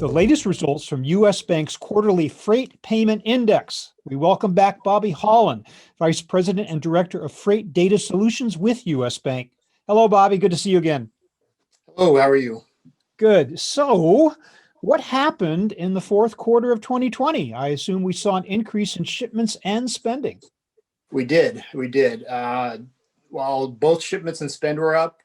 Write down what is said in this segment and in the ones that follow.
the latest results from U.S. Bank's quarterly freight payment index. We welcome back Bobby Holland, Vice President and Director of Freight Data Solutions with U.S. Bank. Hello, Bobby. Good to see you again. Hello, how are you? Good. So, what happened in the fourth quarter of 2020? I assume we saw an increase in shipments and spending. We did. While both shipments and spend were up,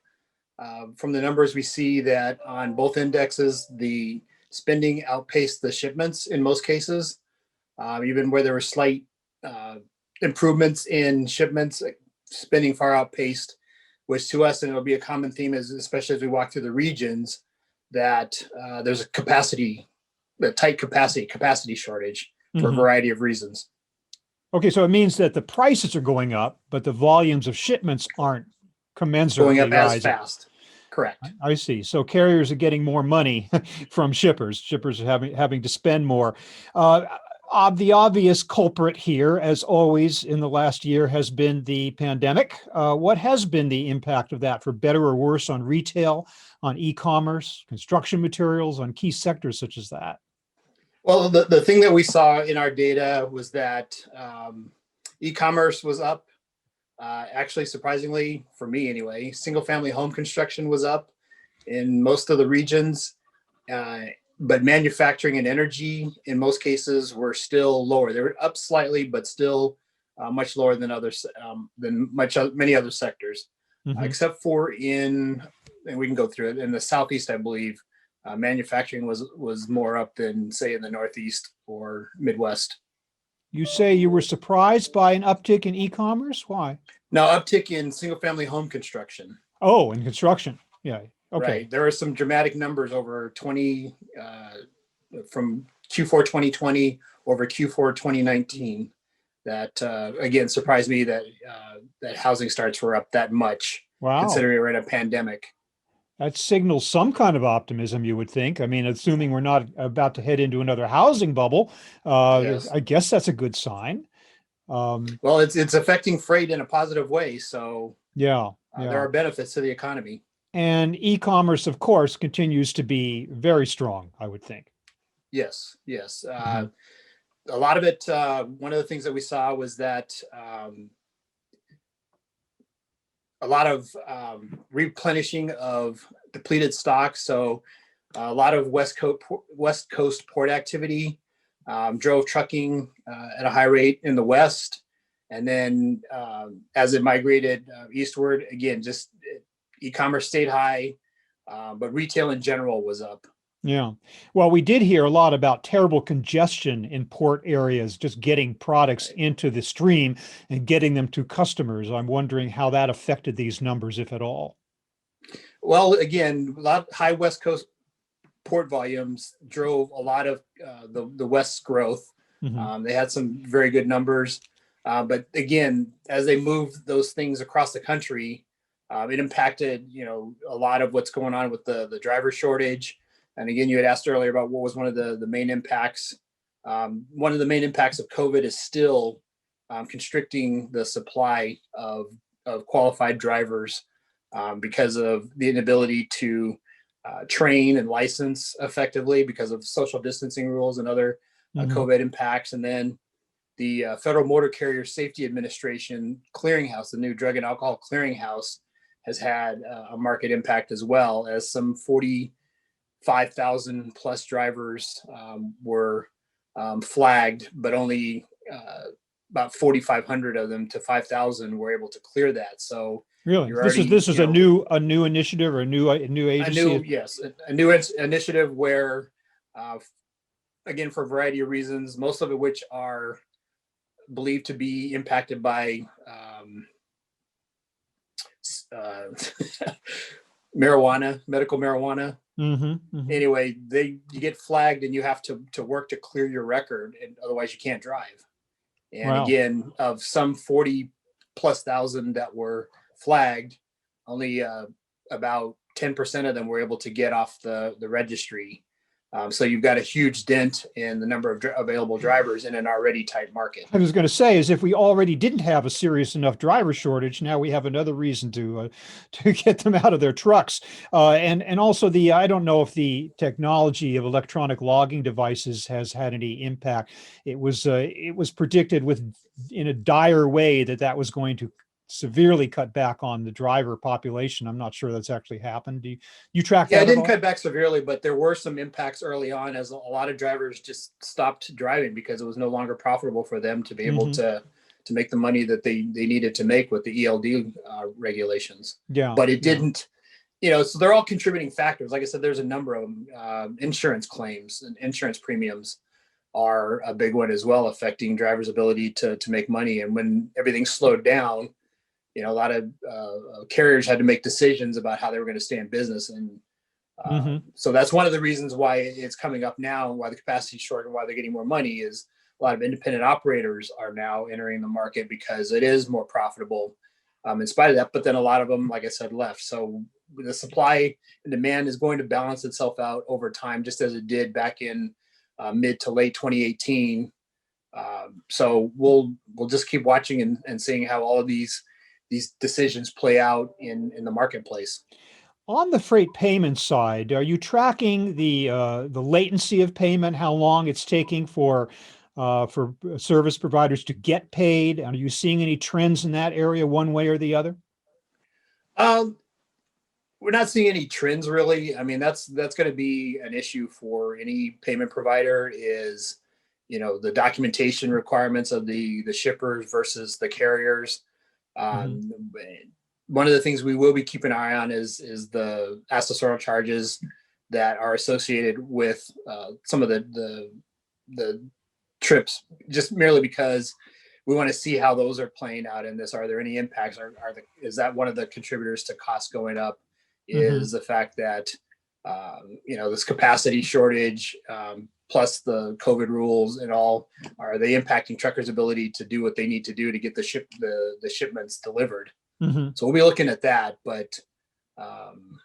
from the numbers we see that on both indexes, the spending outpaced the shipments in most cases. Even where there were slight improvements in shipments, spending far outpaced, which to us, and it'll be a common theme, is especially as we walk through the regions, that there's a tight capacity shortage for a variety of reasons. Okay, so it means that the prices are going up, but the volumes of shipments aren't commensurately Going up rising. as fast. Correct. I see. So carriers are getting more money from shippers. Shippers are having to spend more. The obvious culprit here, as always in the last year, has been the pandemic. What has been the impact of that, for better or worse, on retail, on e-commerce, construction materials, on key sectors such as that? Well, the thing that we saw in our data was that e-commerce was up. Actually, surprisingly, for me anyway, single-family home construction was up in most of the regions, but manufacturing and energy in most cases were still lower. They were up slightly, but still much lower than many other sectors, except for and we can go through it, in the Southeast, I believe. Manufacturing was more up than, say, in the Northeast or Midwest. You say you were surprised by an uptick in e-commerce? Why? Now, uptick in single-family home construction. Oh, in construction. Yeah. Okay. Right. There are some dramatic numbers over from Q4 2020 over Q4 2019 that, again, surprised me that housing starts were up that much, considering we're in a pandemic. That signals some kind of optimism, you would think. I mean, assuming we're not about to head into another housing bubble, Yes. I guess that's a good sign. Well, it's affecting freight in a positive way. So yeah. There are benefits to the economy. And e-commerce, of course, continues to be very strong, I would think. Yes. A lot of it, one of the things that we saw was that a lot of replenishing of depleted stock. So a lot of West Coast port activity drove trucking at a high rate in the West. And then as it migrated eastward, again, just e-commerce stayed high, but retail in general was up. Yeah. Well, we did hear a lot about terrible congestion in port areas, just getting products into the stream and getting them to customers. I'm wondering how that affected these numbers, if at all. Well, again, a lot high West Coast port volumes drove a lot of the West's growth. They had some very good numbers. But again, as they moved those things across the country, it impacted, a lot of what's going on with the driver shortage. And again, you had asked earlier about what was one of the main impacts. One of the main impacts of COVID is still constricting the supply of qualified drivers because of the inability to train and license effectively because of social distancing rules and other COVID impacts. And then the Federal Motor Carrier Safety Administration clearinghouse, the new Drug and Alcohol Clearinghouse, has had a market impact as well, as some 45,000 plus drivers were flagged, but only about 4,500 of them to 5,000 were able to clear that. So really, this is a new initiative or a new agency. A new initiative where, again, for a variety of reasons, most of it which are believed to be impacted by marijuana, medical marijuana. Anyway, you get flagged and you have to work to clear your record, and otherwise you can't drive. And again, of some 40 plus thousand that were flagged, only about 10% of them were able to get off the registry. So you've got a huge dent in the number of available drivers in an already tight market. I was going to say, is if we already didn't have a serious enough driver shortage, now we have another reason to get them out of their trucks. And also I don't know if the technology of electronic logging devices has had any impact. It was predicted in a dire way that was going to severely cut back on the driver population. I'm not sure that's actually happened. Do you track that? Yeah, it didn't cut back severely, but there were some impacts early on as a lot of drivers just stopped driving because it was no longer profitable for them to be able to make the money that they needed to make with the ELD regulations. Yeah. But it didn't, so they're all contributing factors. Like I said, there's a number of them. Insurance claims and insurance premiums are a big one as well, affecting drivers' ability to make money. And when everything slowed down, a lot of carriers had to make decisions about how they were going to stay in business. And so that's one of the reasons why it's coming up now, why the capacity is short and why they're getting more money is a lot of independent operators are now entering the market because it is more profitable in spite of that. But then a lot of them, like I said, left. So the supply and demand is going to balance itself out over time, just as it did back in mid to late 2018. So we'll just keep watching and seeing how all of these decisions play out in the marketplace. On the freight payment side, are you tracking the latency of payment, how long it's taking for service providers to get paid? Are you seeing any trends in that area one way or the other? We're not seeing any trends really. I mean, that's going to be an issue for any payment provider is, the documentation requirements of the shippers versus the carriers. One of the things we will be keeping an eye on is the accessorial charges that are associated with some of the trips, just merely because we want to see how those are playing out in this. Are there any impacts? Is that one of the contributors to costs going up? Is the fact that this capacity shortage plus the COVID rules and all, are they impacting truckers' ability to do what they need to do to get the shipments delivered? So we'll be looking at that, but I'm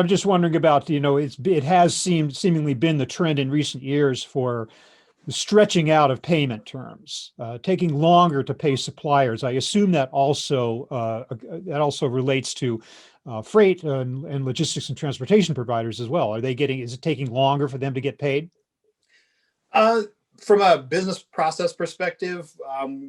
just wondering about, it has seemingly been the trend in recent years for the stretching out of payment terms, taking longer to pay suppliers. I assume that also relates to freight and logistics and transportation providers as well. Is it taking longer for them to get paid? From a business process perspective,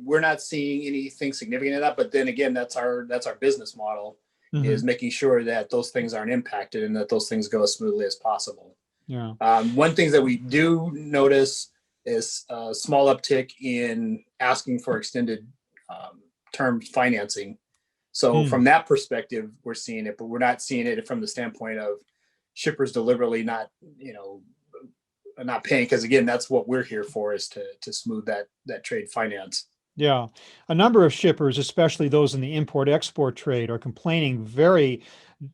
we're not seeing anything significant in that. But then again, that's our business model is making sure that those things aren't impacted and that those things go as smoothly as possible. Yeah. One thing that we do notice is a small uptick in asking for extended term financing. So from that perspective, we're seeing it, but we're not seeing it from the standpoint of shippers deliberately not paying, because again, that's what we're here for, is to smooth that trade finance. Yeah. A number of shippers, especially those in the import-export trade, are complaining very,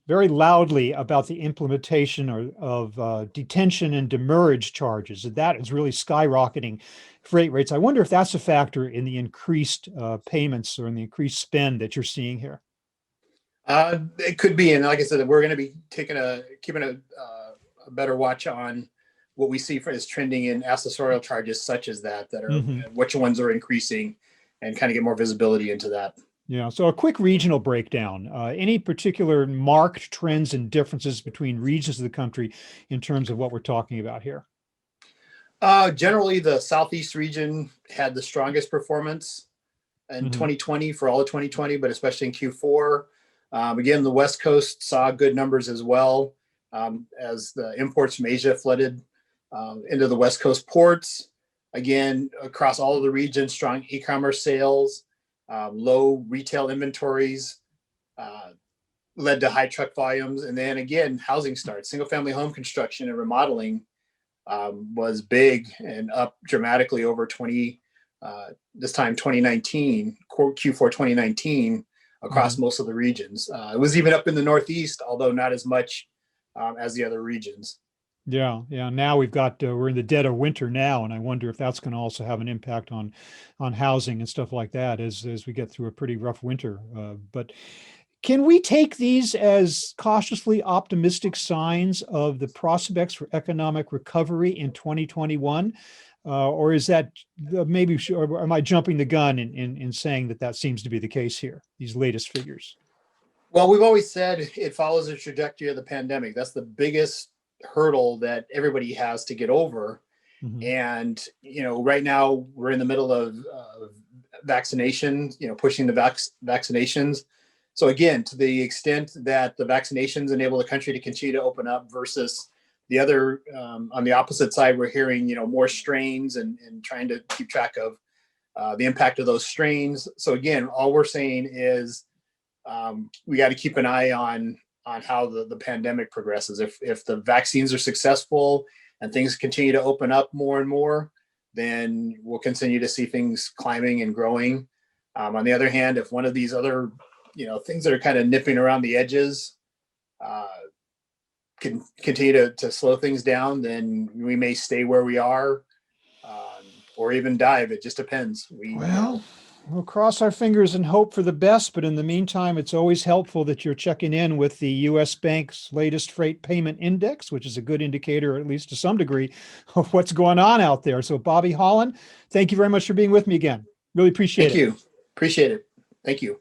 very loudly about the implementation of detention and demurrage charges. That is really skyrocketing freight rates. I wonder if that's a factor in the increased payments or in the increased spend that you're seeing here. It could be. And like I said, we're going to be keeping a better watch on what we see as trending in accessorial charges such as that are which ones are increasing, and kind of get more visibility into that. Yeah. So a quick regional breakdown. Any particular marked trends and differences between regions of the country in terms of what we're talking about here? Generally, the Southeast region had the strongest performance in 2020 for all of 2020, but especially in Q4. Again, the West Coast saw good numbers as well, as the imports from Asia flooded into the West Coast ports. Again, across all of the regions, strong e-commerce sales, low retail inventories led to high truck volumes. And then again, housing starts, single family home construction and remodeling was big and up dramatically over 2019, Q4 2019 across most of the regions. It was even up in the Northeast, although not as much as the other regions. Yeah. Now we're in the dead of winter now, and I wonder if that's going to also have an impact on housing and stuff like that as we get through a pretty rough winter. But Can we take these as cautiously optimistic signs of the prospects for economic recovery in 2021? Or is that maybe, or am I jumping the gun in saying that that seems to be the case here, these latest figures? Well, we've always said it follows the trajectory of the pandemic. That's the biggest hurdle that everybody has to get over. Mhm. And, right now we're in the middle of vaccination, pushing the vaccinations. So again, to the extent that the vaccinations enable the country to continue to open up versus the other, on the opposite side, we're hearing, more strains and trying to keep track of the impact of those strains. So again, all we're saying is we got to keep an eye on how the pandemic progresses. If the vaccines are successful and things continue to open up more and more, then we'll continue to see things climbing and growing. On the other hand, if one of these other things that are kind of nipping around the edges can continue to slow things down, then we may stay where we are, or even dive. It just depends. We'll cross our fingers and hope for the best, but in the meantime, it's always helpful that you're checking in with the U.S. Bank's latest freight payment index, which is a good indicator, at least to some degree, of what's going on out there. So, Bobby Holland, thank you very much for being with me again. Really appreciate it. Thank you. Appreciate it. Thank you.